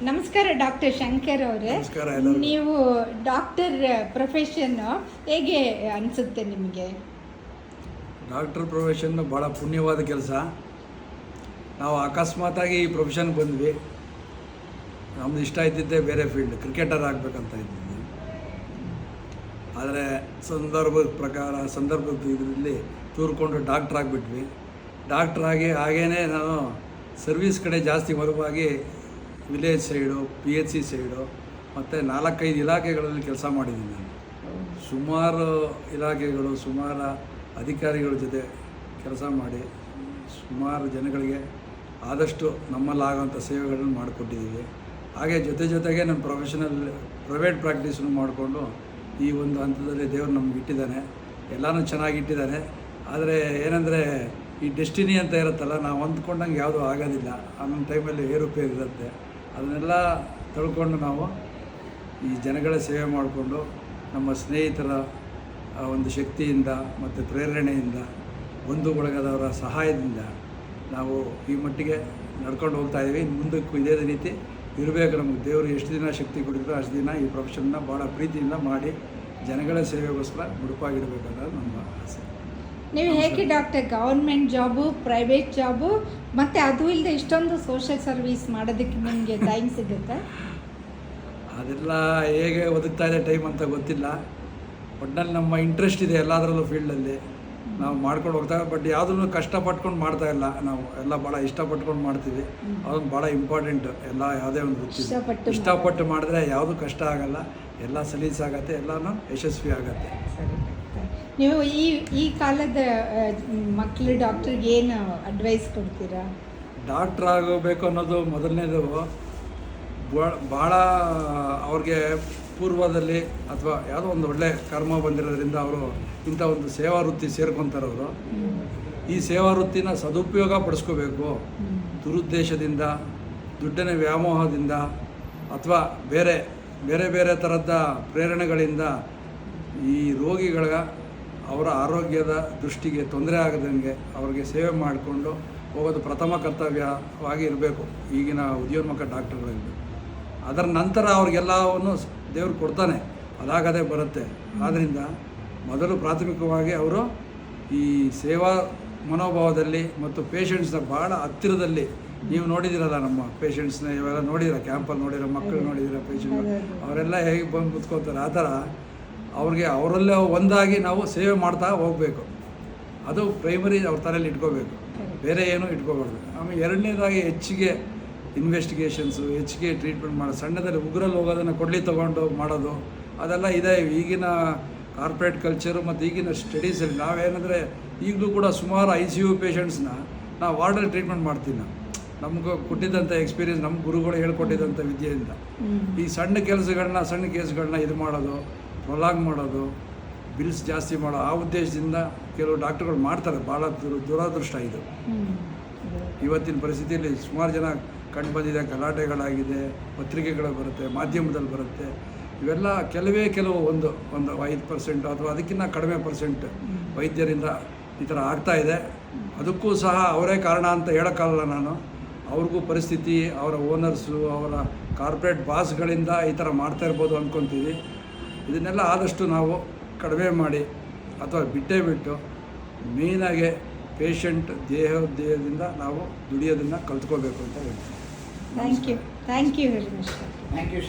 ನಮಸ್ಕಾರ ಡಾಕ್ಟರ್ ಶಂಕರ್ ಅವರೇ. ನಮಸ್ಕಾರ ಎಲ್ಲರಿಗೂ. ನೀವು ಡಾಕ್ಟರ್ ಪ್ರೊಫೆಷನ್ನು ಹೇಗೆ ಅನಿಸುತ್ತೆ ನಿಮಗೆ? ಡಾಕ್ಟರ್ ಪ್ರೊಫೆಷನ್ನು ಭಾಳ ಪುಣ್ಯವಾದ ಕೆಲಸ. ನಾವು ಅಕಸ್ಮಾತಾಗಿ ಈ ಪ್ರೊಫೆಷನ್ಗೆ ಬಂದ್ವಿ. ನಮ್ದು ಇಷ್ಟ ಇದ್ದಿದ್ದೆ ಬೇರೆ ಫೀಲ್ಡ್, ಕ್ರಿಕೆಟರ್ ಆಗಬೇಕಂತ ಇದ್ದಿದ್ದೆ. ಆದರೆ ಸಂದರ್ಭದ ಇದರಲ್ಲಿ ತೂರ್ಕೊಂಡು ಡಾಕ್ಟ್ರ್ ಆಗಿಬಿಟ್ವಿ. ಡಾಕ್ಟ್ರಾಗಿ ಹಾಗೇ ನಾನು ಸರ್ವಿಸ್ ಕಡೆ ಜಾಸ್ತಿ ಒಲವಾಗಿ ವಿಲೇಜ್ ಸೈಡು, PHC ಸೈಡು ಮತ್ತು 4-5 ಇಲಾಖೆಗಳಲ್ಲಿ ಕೆಲಸ ಮಾಡಿದ್ದೀನಿ ನಾನು. ಸುಮಾರು ಇಲಾಖೆಗಳು, ಸುಮಾರು ಅಧಿಕಾರಿಗಳ ಜೊತೆ ಕೆಲಸ ಮಾಡಿ ಸುಮಾರು ಜನಗಳಿಗೆ ಆದಷ್ಟು ನಮ್ಮಲ್ಲಾಗೋಂಥ ಸೇವೆಗಳನ್ನು ಮಾಡಿಕೊಟ್ಟಿದ್ದೀವಿ. ಹಾಗೆ ಜೊತೆಗೆ ನನ್ನ ಪ್ರೈವೇಟ್ ಪ್ರಾಕ್ಟೀಸನ್ನು ಮಾಡಿಕೊಂಡು ಈ ಒಂದು ಹಂತದಲ್ಲಿ ದೇವರು ನಮ್ಗೆ ಇಟ್ಟಿದ್ದಾನೆ. ಎಲ್ಲನೂ ಚೆನ್ನಾಗಿಟ್ಟಿದ್ದಾನೆ. ಆದರೆ ಏನಂದರೆ ಈ ಡೆಸ್ಟಿನಿ ಅಂತ ಇರುತ್ತಲ್ಲ, ನಾವು ಅಂದ್ಕೊಂಡಂಗೆ ಯಾವುದೂ ಆಗೋದಿಲ್ಲ. ಆಮೇಲೆ ಟೈಮಲ್ಲಿ ಏರುಪೇರು ಇರುತ್ತೆ. ಅದನ್ನೆಲ್ಲ ತಿಳ್ಕೊಂಡು ನಾವು ಈ ಜನಗಳ ಸೇವೆ ಮಾಡಿಕೊಂಡು ನಮ್ಮ ಸ್ನೇಹಿತರ ಒಂದು ಶಕ್ತಿಯಿಂದ ಮತ್ತು ಪ್ರೇರಣೆಯಿಂದ, ಬಂಧು ಬಳಗದವರ ಸಹಾಯದಿಂದ ನಾವು ಈ ಮಟ್ಟಿಗೆ ನಡ್ಕೊಂಡು ಹೋಗ್ತಾಯಿದ್ದೀವಿ. ಮುಂದಕ್ಕೂ ಇದೇ ರೀತಿ ಇರಬೇಕು. ನಮಗೆ ದೇವರು ಎಷ್ಟು ದಿನ ಶಕ್ತಿ ಕೊಟ್ಟಿದ್ರು ಅಷ್ಟು ದಿನ ಈ ಪ್ರೊಫೆಷನ್ನ ಭಾಳ ಪ್ರೀತಿಯಿಂದ ಮಾಡಿ ಜನಗಳ ಸೇವೆಗೋಸ್ಕರ ಮುಡುಪಾಗಿಡಬೇಕನ್ನೋದು ನಮ್ಮ ಆಸೆ. ನೀವು ಹೇಗೆ doctor government job, private job ಮತ್ತು ಅದು ಇಲ್ಲದೆ ಇಷ್ಟೊಂದು ಸೋಷಿಯಲ್ ಸರ್ವಿಸ್ ಮಾಡೋದಕ್ಕೆ ನಿಮಗೆ ಟೈಮ್ ಸಿಗುತ್ತೆ? ಅದೆಲ್ಲ ಹೇಗೆ ಒದಗ್ತಾ ಇದೆ ಟೈಮ್ ಅಂತ ಗೊತ್ತಿಲ್ಲ. ಒಟ್ಟಿನಲ್ಲಿ ನಮ್ಮ ಇಂಟ್ರೆಸ್ಟ್ ಇದೆ ಎಲ್ಲದರಲ್ಲೂ ಫೀಲ್ಡಲ್ಲಿ ನಾವು ಮಾಡ್ಕೊಂಡು ಹೋಗ್ತಾವೆ. ಬಟ್ ಯಾವುದನ್ನು ಕಷ್ಟಪಟ್ಕೊಂಡು ಮಾಡ್ತಾ ಇಲ್ಲ. ನಾವು ಎಲ್ಲ ಭಾಳ ಇಷ್ಟಪಟ್ಕೊಂಡು ಮಾಡ್ತೀವಿ. ಅದೊಂದು ಭಾಳ ಇಂಪಾರ್ಟೆಂಟ್. ಯಾವುದೇ ಒಂದು ವೃತ್ತಿ ಇಷ್ಟಪಟ್ಟು ಮಾಡಿದ್ರೆ ಯಾವುದೂ ಕಷ್ಟ ಆಗಲ್ಲ, ಎಲ್ಲ ಸಲೀಸಾಗತ್ತೆ, ಎಲ್ಲನೂ ಯಶಸ್ವಿ ಆಗತ್ತೆ. ನೀವು ಈ ಕಾಲದ ಮಕ್ಕಳು ಡಾಕ್ಟ್ರಿಗೆ ಏನು ಅಡ್ವೈಸ್ ಕೊಡ್ತೀರಾ? ಡಾಕ್ಟ್ರ್ ಆಗಬೇಕು ಅನ್ನೋದು ಮೊದಲನೇದು. ಭಾಳ ಅವ್ರಿಗೆ ಪೂರ್ವದಲ್ಲಿ ಅಥವಾ ಯಾವುದೋ ಒಂದು ಒಳ್ಳೆ ಕರ್ಮ ಬಂದಿರೋದ್ರಿಂದ ಅವರು ಇಂಥ ಒಂದು ಸೇವಾ ವೃತ್ತಿ ಸೇರ್ಕೊತಾರವರು. ಈ ಸೇವಾ ವೃತ್ತಿನ ಸದುಪಯೋಗ ಪಡಿಸ್ಕೋಬೇಕು. ದುರುದ್ದೇಶದಿಂದ, ದುಡ್ಡಿನ ವ್ಯಾಮೋಹದಿಂದ ಅಥವಾ ಬೇರೆ ಥರದ ಪ್ರೇರಣೆಗಳಿಂದ ಈ ರೋಗಿಗಳ ಅವರ ಆರೋಗ್ಯದ ದೃಷ್ಟಿಗೆ ತೊಂದರೆ ಆಗದಂಗೆ ಅವ್ರಿಗೆ ಸೇವೆ ಮಾಡಿಕೊಂಡು ಹೋಗೋದು ಪ್ರಥಮ ಕರ್ತವ್ಯವಾಗಿ ಇರಬೇಕು ಈಗಿನ ಉದ್ಯೋನ್ಮುಖ ಡಾಕ್ಟರ್ಗಳಲ್ಲಿ. ಅದರ ನಂತರ ಅವ್ರಿಗೆಲ್ಲವನ್ನು ದೇವರು ಕೊಡ್ತಾನೆ, ಅದಾಗದೇ ಬರುತ್ತೆ. ಆದ್ದರಿಂದ ಮೊದಲು ಪ್ರಾಥಮಿಕವಾಗಿ ಅವರು ಈ ಸೇವಾ ಮನೋಭಾವದಲ್ಲಿ ಮತ್ತು ಪೇಷಂಟ್ಸ್ನ ಭಾಳ ಹತ್ತಿರದಲ್ಲಿ, ನೀವು ನೋಡಿದಿರಲ್ಲ ನಮ್ಮ ಪೇಷಂಟ್ಸ್ನ, ಇವೆಲ್ಲ ನೋಡಿದಿರ, ಕ್ಯಾಂಪಲ್ಲಿ ನೋಡಿರೋ ಮಕ್ಕಳು ನೋಡಿದಿರ, ಪೇಷಂಟ್ ಅವರೆಲ್ಲ ಹೇಗೆ ಬಂದು ಕೂತ್ಕೋತಾರೆ. ಆ ಥರ ಅವ್ರಿಗೆ ಅವರಲ್ಲೇ ಒಂದಾಗಿ ನಾವು ಸೇವೆ ಮಾಡ್ತಾ ಹೋಗಬೇಕು. ಅದು ಪ್ರೈಮರಿ ಅವ್ರ ತಲೆಯಲ್ಲಿ ಇಟ್ಕೋಬೇಕು, ಬೇರೆ ಏನೂ ಇಟ್ಕೋಬಾರ್ದು. ಆಮೇಲೆ ಎರಡನೇದಾಗಿ ಹೆಚ್ಚಿಗೆ ಇನ್ವೆಸ್ಟಿಗೇಷನ್ಸು, ಹೆಚ್ಚಿಗೆ ಟ್ರೀಟ್ಮೆಂಟ್ ಮಾಡೋದು, ಸಣ್ಣದಲ್ಲಿ ಉಗ್ರಲ್ಲಿ ಹೋಗೋದನ್ನು ಕೊಡ್ಲಿ ತೊಗೊಂಡು ಮಾಡೋದು, ಅದೆಲ್ಲ ಇದೆ ಈಗಿನ ಕಾರ್ಪೊರೇಟ್ ಕಲ್ಚರು ಮತ್ತು ಈಗಿನ ಸ್ಟಡೀಸಲ್ಲಿ. ನಾವೇನಂದರೆ ಈಗಲೂ ಕೂಡ ಸುಮಾರು ICU ಪೇಷಂಟ್ಸ್ನ ನಾವು ವಾರ್ಡಲ್ಲಿ ಟ್ರೀಟ್ಮೆಂಟ್ ಮಾಡ್ತೀವಿ. ನಮ್ಗೆ ಕೊಟ್ಟಿದ್ದಂಥ ಎಕ್ಸ್ಪೀರಿಯನ್ಸ್, ನಮ್ಮ ಗುರುಗಳು ಹೇಳ್ಕೊಟ್ಟಿದ್ದಂಥ ವಿದ್ಯೆಯಿಂದ ಈ ಸಣ್ಣ ಕೇಸ್ಗಳನ್ನ ಇದು ಮಾಡೋದು, ಪ್ರೊಲಾಂಗ್ ಮಾಡೋದು, ಬಿಲ್ಸ್ ಜಾಸ್ತಿ ಮಾಡೋ ಆ ಉದ್ದೇಶದಿಂದ ಕೆಲವು ಡಾಕ್ಟರ್ಗಳು ಮಾಡ್ತಾರೆ. ಭಾಳ ದುರಾದೃಷ್ಟ ಇದು. ಇವತ್ತಿನ ಪರಿಸ್ಥಿತಿಯಲ್ಲಿ ಸುಮಾರು ಜನ ಕಂಡು ಬಂದಿದೆ, ಗಲಾಟೆಗಳಾಗಿದೆ, ಪತ್ರಿಕೆಗಳು ಬರುತ್ತೆ, ಮಾಧ್ಯಮದಲ್ಲಿ ಬರುತ್ತೆ. ಇವೆಲ್ಲ ಕೆಲವು ಒಂದು 5% ಅಥವಾ ಅದಕ್ಕಿಂತ ಕಡಿಮೆ ಪರ್ಸೆಂಟ್ ವೈದ್ಯರಿಂದ ಈ ಥರ ಆಗ್ತಾಯಿದೆ. ಅದಕ್ಕೂ ಸಹ ಅವರೇ ಕಾರಣ ಅಂತ ಹೇಳೋಕ್ಕಾಗಲ್ಲ ನಾನು. ಅವ್ರಿಗೂ ಪರಿಸ್ಥಿತಿ, ಅವರ ಓನರ್ಸು, ಅವರ ಕಾರ್ಪೊರೇಟ್ ಬಾಸ್ಗಳಿಂದ ಈ ಥರ ಮಾಡ್ತಾ ಇರ್ಬೋದು ಅಂದ್ಕೊತೀವಿ. ಇದನ್ನೆಲ್ಲ ಆದಷ್ಟು ನಾವು ಕಡಿಮೆ ಮಾಡಿ ಅಥವಾ ಬಿಟ್ಟು ಮೇಯ್ನಾಗೆ ಪೇಷಂಟ್ ದೇಹದಿಂದ ನಾವು ದುಡಿಯೋದನ್ನು ಕಲ್ತ್ಕೋಬೇಕು ಅಂತ ಹೇಳ್ತೀವಿ. Thank you very much. Thank you.